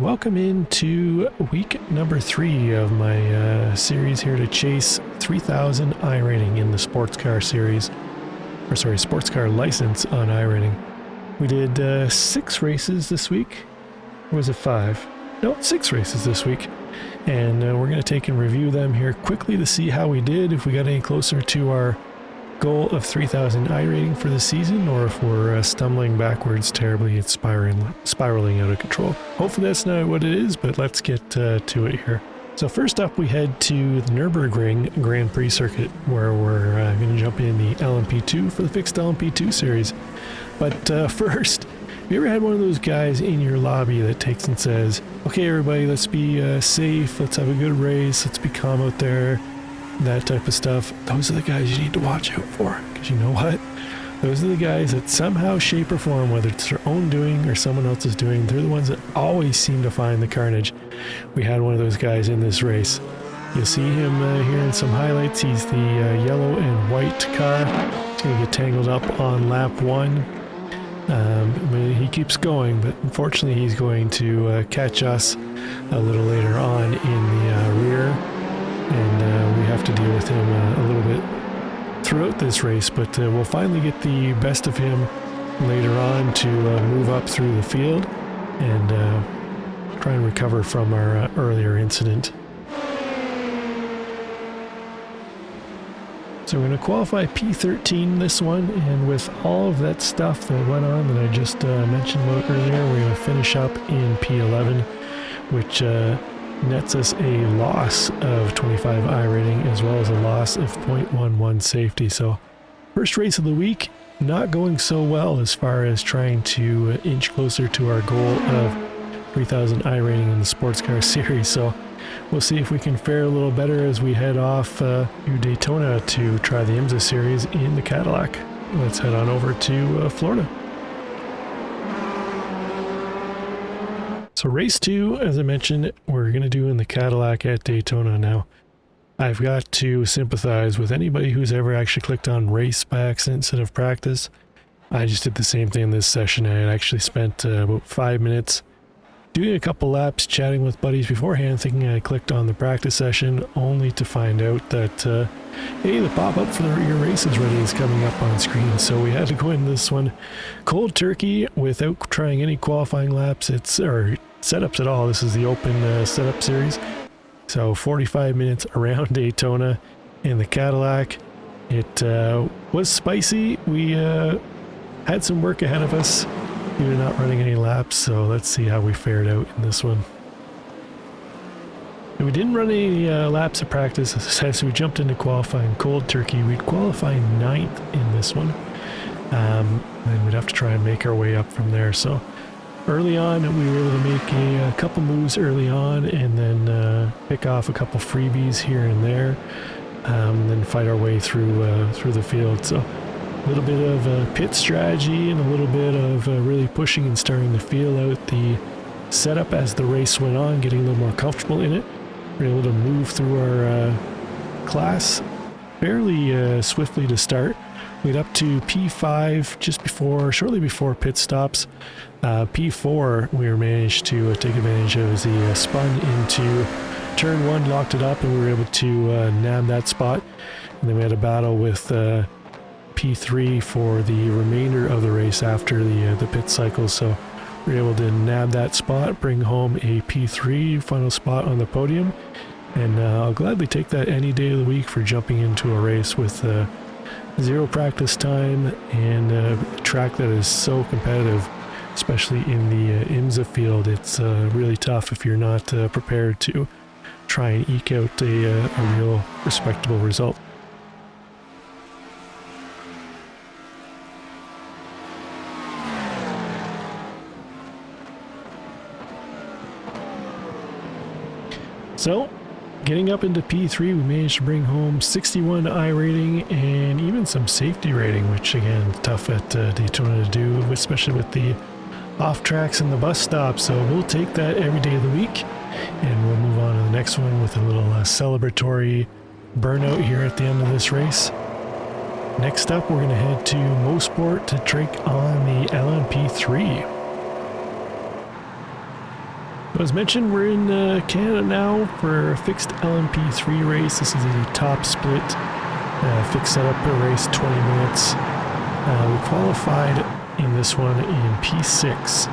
welcome into week number 3 of my series here to chase 3000 iRating in the sports car series, sports car license on iRating. We did 6 races this week, or was it 5? No, 6 races this week, and we're going to take and review them here quickly to see how we did, if we got any closer to our goal of 3000 iRating for the season, or if we're stumbling backwards terribly and spiraling out of control. Hopefully that's not what it is, but let's get to it here. So first up, we head to the Nürburgring Grand Prix circuit, where we're going to jump in the LMP2 for the fixed LMP2 series. But first, have you ever had one of those guys in your lobby that takes and says, okay everybody, let's be safe, let's have a good race, let's be calm out there, that type of stuff? Those are the guys you need to watch out for, because you know what? Those are the guys that somehow, shape or form, whether it's their own doing or someone else's doing, they're the ones that always seem to find the carnage. We had one of those guys in this race. You'll see him here in some highlights. He's the yellow and white car. He's going to get tangled up on lap 1. He keeps going, but unfortunately he's going to catch us a little later on in the rear. And we have to deal with him a little bit throughout this race, but we'll finally get the best of him later on to move up through the field and try and recover from our earlier incident. So we're going to qualify P13 this one, and with all of that stuff that went on that I just mentioned about earlier, we're going to finish up in P11, which nets us a loss of 25 iRating as well as a loss of 0.11 safety. So first race of the week, not going so well as far as trying to inch closer to our goal of 3000 iRating in the sports car series. So we'll see if we can fare a little better as we head off to Daytona to try the IMSA series in the Cadillac. Let's head on over to Florida. So race 2, as I mentioned, we're going to do in the Cadillac at Daytona. Now, I've got to sympathize with anybody who's ever actually clicked on race by accident instead of practice. I just did the same thing in this session. I had actually spent about 5 minutes doing a couple laps, chatting with buddies beforehand, thinking I clicked on the practice session, only to find out that, hey, the pop-up for your race is ready is coming up on screen. So we had to go in this one cold turkey without trying any qualifying laps. Or setups at all. This is the open setup series. So 45 minutes around Daytona in the Cadillac. It was spicy. We had some work ahead of us. We were not running any laps, so let's see how we fared out in this one. And we didn't run any laps of practice, as I said, so we jumped into qualifying cold turkey. We'd qualify 9th in this one. And we'd have to try and make our way up from there. So early on, we were able to make a couple moves early on, and then pick off a couple freebies here and there, then fight our way through the field. So a little bit of pit strategy and a little bit of really pushing and starting to feel out the setup as the race went on, getting a little more comfortable in it. We were able to move through our class fairly swiftly to start. We got up to P5 shortly before pit stops. P4 we managed to take advantage of as he spun into turn 1, locked it up, and we were able to nab that spot. And then we had a battle with P3 for the remainder of the race after the pit cycle. So we were able to nab that spot, bring home a P3 final spot on the podium, and I'll gladly take that any day of the week for jumping into a race with 0 practice time and a track that is so competitive, especially in the IMSA field. It's really tough if you're not prepared to try and eke out a real respectable result. So, getting up into P3, we managed to bring home 61 iRating and even some safety rating, which again, is tough at Daytona to do, especially with the off tracks and the bus stops. So we'll take that every day of the week, and we'll move on to the next one with a little celebratory burnout here at the end of this race. Next up, we're going to head to Mosport to take on the LMP3. As mentioned, we're in Canada now for a fixed LMP3 race. This is a top split fixed setup race, 20 minutes. We qualified in this one in P6.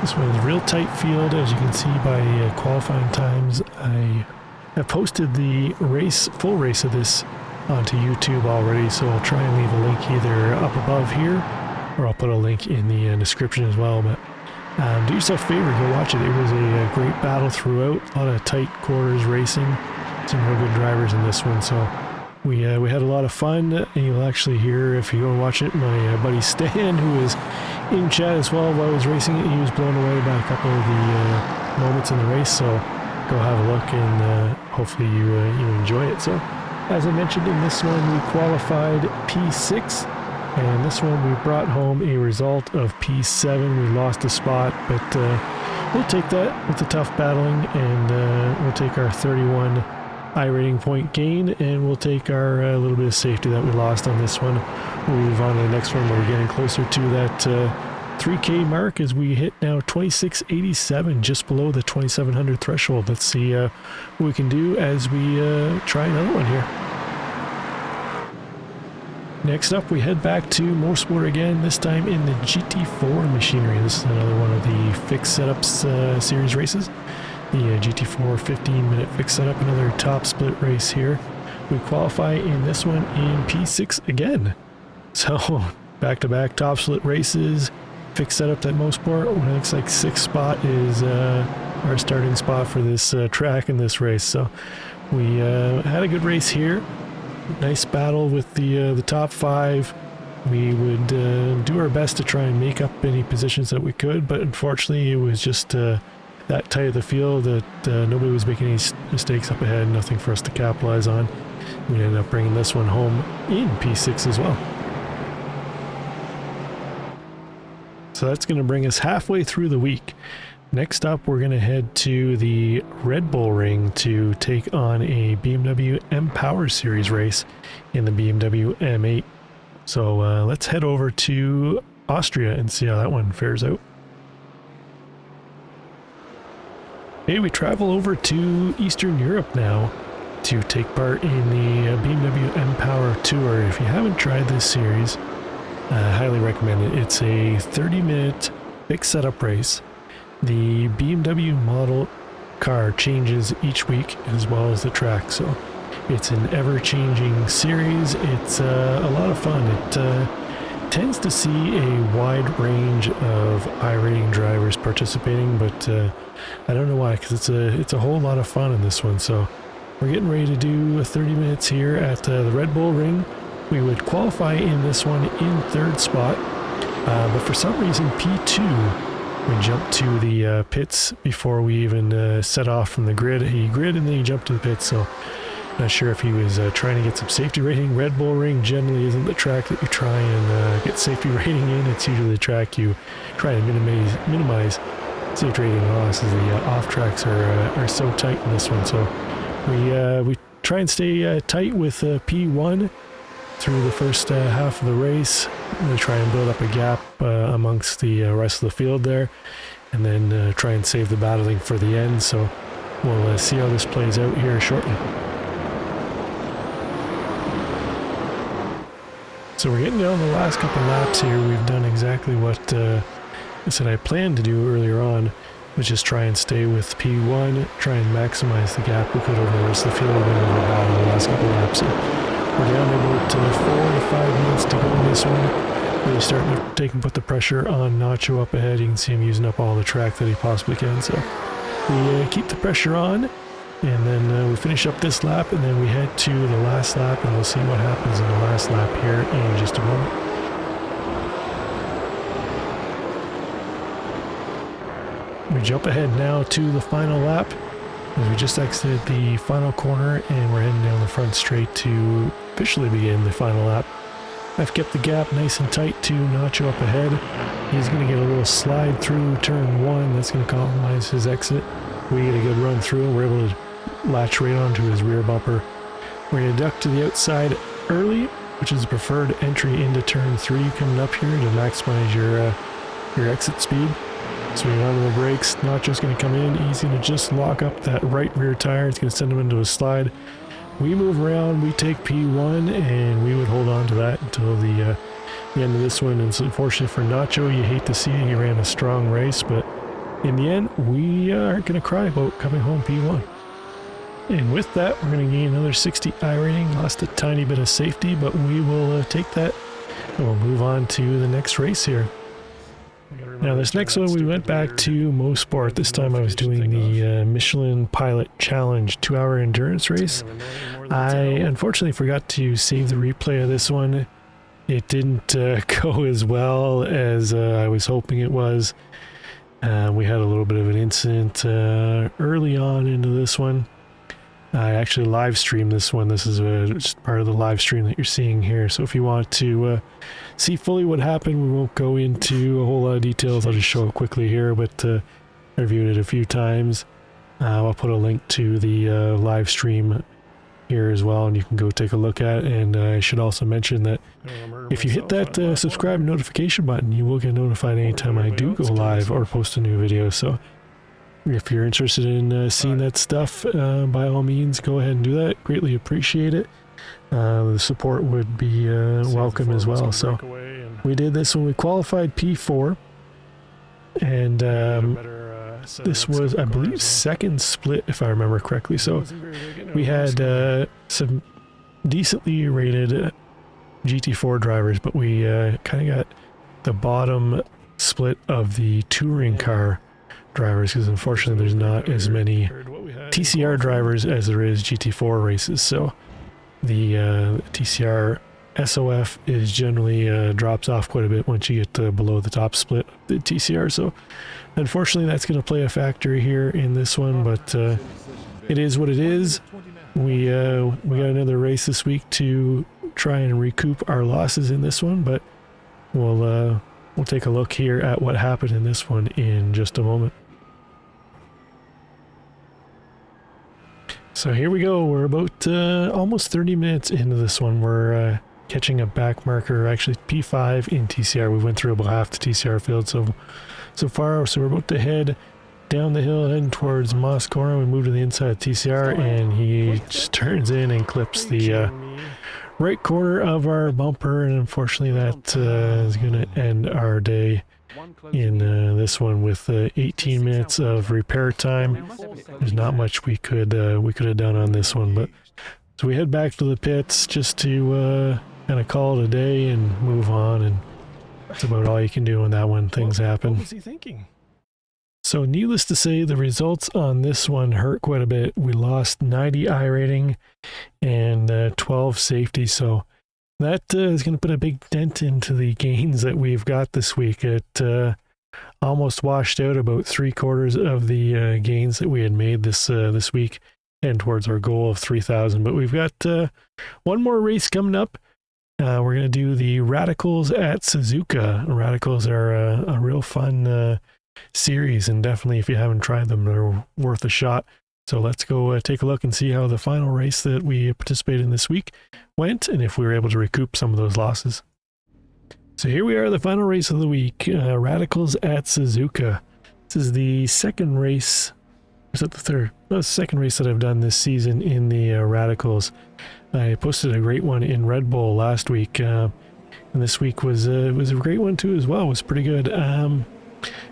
This one is a real tight field, as you can see by qualifying times. I have posted the full race of this onto YouTube already, so I'll try and leave a link either up above here, or I'll put a link in the description as well. But do yourself a favor, go watch it. It was a great battle throughout, a lot of tight quarters racing, some real good drivers in this one, so we had a lot of fun. And you'll actually hear, if you go and watch it, my buddy Stan, who is in chat as well while I was racing it. He was blown away by a couple of the moments in the race, so go have a look, and hopefully you enjoy it. So as I mentioned, in this one we qualified P6, and this one we brought home a result of P7. We lost a spot, but we'll take that with the tough battling, and we'll take our 31 iRating point gain, and we'll take our little bit of safety that we lost on this one. We'll move on to the next one where we're getting closer to that 3K mark as we hit now 2687, just below the 2700 threshold. Let's see what we can do as we try another one here. Next up, we head back to Motorsport again, this time in the GT4 machinery. This is another one of the fixed setups series races. The GT4 15-minute fixed setup, another top split race here. We qualify in this one in P6 again. So back-to-back top split races, fixed setup at Motorsport. It looks like 6th spot is our starting spot for this track in this race. So we had a good race here. Nice battle with the top 5. We would do our best to try and make up any positions that we could, but unfortunately it was just that tight of the field that nobody was making any mistakes up ahead, nothing for us to capitalize on. We ended up bringing this one home in P6 as well. So that's going to bring us halfway through the week. Next up, we're going to head to the Red Bull Ring to take on a BMW M Power Series race in the BMW M8. So let's head over to Austria and see how that one fares out. Hey, we travel over to Eastern Europe now to take part in the BMW M Power Tour. If you haven't tried this series, I highly recommend it. It's a 30-minute fixed setup race. The BMW model car changes each week as well as the track, so it's an ever-changing series. It's a lot of fun. It tends to see a wide range of iRating drivers participating, but I don't know why, because it's a whole lot of fun in this one. So we're getting ready to do 30 minutes here at the Red Bull Ring. We would qualify in this one in 3rd spot, but for some reason P2, we jumped to the pits before we even set off from the grid. He grid and then he jumped to the pits, so not sure if he was trying to get some safety rating. Red Bull Ring generally isn't the track that you try and get safety rating in. It's usually the track you try to minimize safety rating losses. The off tracks are so tight in this one, so we try and stay tight with P1 through the first half of the race. We try and build up a gap amongst the rest of the field there, and then try and save the battling for the end. So we'll see how this plays out here shortly. So we're getting down the last couple laps here. We've done exactly what I said I planned to do earlier on, was just try and stay with P1, try and maximize the gap we could over the rest of the field. We've been in the battle the last couple laps. So we're down about 4 to 5 minutes to go in this one. Really starting to put the pressure on Nacho up ahead. You can see him using up all the track that he possibly can. So we keep the pressure on, and then we finish up this lap, and then we head to the last lap, and we'll see what happens in the last lap here in just a moment. We jump ahead now to the final lap, as we just exited the final corner, and we're heading down the front straight to officially begin the final lap. I've kept the gap nice and tight to Nacho up ahead. He's going to get a little slide through turn 1. That's going to compromise his exit. We get a good run through, and we're able to latch right onto his rear bumper. We're going to duck to the outside early, which is the preferred entry into turn 3 coming up here to maximize your exit speed. So we run the brakes, Nacho's going to come in, he's going to just lock up that right rear tire, it's going to send him into a slide. We move around, we take P1, and we would hold on to that until the end of this one. And it's unfortunate for Nacho, you hate to see it, he ran a strong race, but in the end, we aren't going to cry about coming home P1. And with that, we're going to gain another 60 iRating, lost a tiny bit of safety, but we will take that and we'll move on to the next race here. Now this next one, we went back to Mosport. This time I was doing the Michelin Pilot Challenge 2-hour endurance race. I unfortunately forgot to save the replay of this one. It didn't go as well as I was hoping it was. We had a little bit of an incident early on into this one. I actually live streamed this one. This is just part of the live stream that you're seeing here. So if you want to see fully what happened, we won't go into a whole lot of details. I'll just show it quickly here, but I reviewed it a few times. I'll put a link to the live stream here as well, and you can go take a look at it. And I should also mention that if you hit that subscribe notification button, you will get notified anytime I do go live or post a new video. So if you're interested in seeing that stuff, by all means, go ahead and do that. Greatly appreciate it. The support would be welcome as well. So we did this when we qualified P4, and this was, I believe, second split, if I remember correctly. So we had some decently rated GT4 drivers, but we kind of got the bottom split of the touring car drivers, because unfortunately there's not as many TCR drivers as there is GT4 races. So the TCR SOF is generally drops off quite a bit once you get below the top split of the TCR. So unfortunately that's going to play a factor here in this one, but it is what it is. We got another race this week to try and recoup our losses in this one, but we'll take a look here at what happened in this one in just a moment. So here we go, we're about almost 30 minutes into this one. We're catching a back marker, actually P5 in TCR. We went through about half the TCR field so far, so we're about to head down the hill, heading towards Moscora. We move to the inside of TCR, and he just turns in and clips the right corner of our bumper, and unfortunately that is going to end our day in this one with 18 minutes of repair time. There's not much we could have done on this one, but so we head back to the pits just to kind of call it a day and move on, and that's about all you can do on that one. Things happen. What was he thinking? So needless to say, the results on this one hurt quite a bit. We lost 90 iRating and 12 safety, so that is going to put a big dent into the gains that we've got this week. It almost washed out about 3/4 of the gains that we had made this week, and towards our goal of 3,000. But we've got one more race coming up. We're going to do the Radicals at Suzuka. Radicals are a real fun series, and definitely if you haven't tried them, they're worth a shot. So let's go take a look and see how the final race that we participated in this week went, and if we were able to recoup some of those losses. So here we are, the final race of the week, Radicals at Suzuka. This is the second race, or is it the third? No, it's the second race that I've done this season in the Radicals. I posted a great one in Red Bull last week, and this week was a great one too as well. It was pretty good.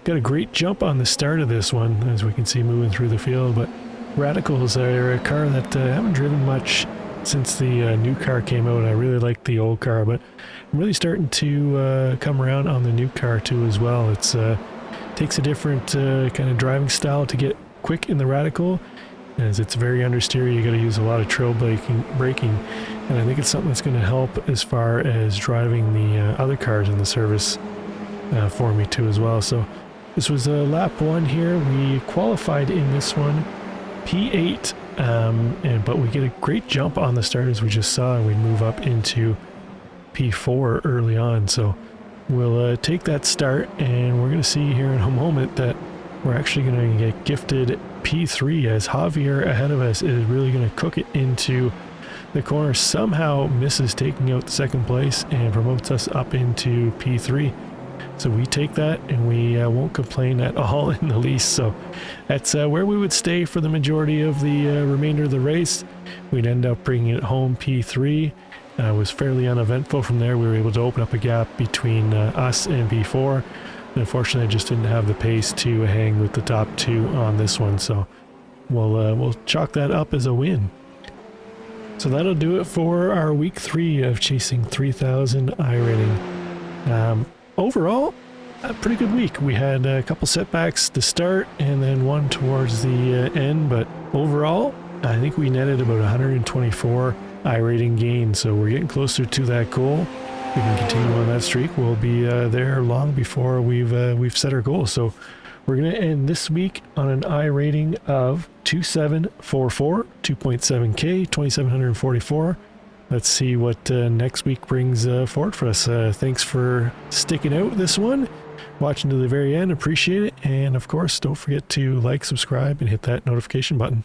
Got a great jump on the start of this one, as we can see moving through the field, but Radicals are a car that I haven't driven much since the new car came out. I really like the old car, but I'm really starting to come around on the new car too as well. It's takes a different kind of driving style to get quick in the Radical, as it's very understeer. You got to use a lot of trail braking, and I think it's something that's going to help as far as driving the other cars in the service for me too as well. So this was lap 1 here. We qualified in this one P8, but we get a great jump on the start, as we just saw, and we move up into P4 early on. So we'll take that start, and we're going to see here in a moment that we're actually going to get gifted P3, as Javier ahead of us is really going to cook it into the corner, somehow misses taking out the second place and promotes us up into P3. So we take that and we won't complain at all in the least. So that's where we would stay for the majority of the remainder of the race. We'd end up bringing it home P3. It was fairly uneventful from there. We were able to open up a gap between us and P4. Unfortunately, I just didn't have the pace to hang with the top two on this one, so we'll chalk that up as a win. So that'll do it for our week 3 of chasing 3,000 iRating. Overall, a pretty good week. We had a couple setbacks to start and then one towards the end, but overall, I think we netted about 124 iRating gains, so we're getting closer to that goal. We can continue on that streak. We'll be there long before we've set our goal. So we're going to end this week on an iRating of 2744, 2.7K, 2744. Let's see what next week brings forward for us. Thanks for sticking out this one, watching to the very end. Appreciate it. And of course, don't forget to like, subscribe, and hit that notification button.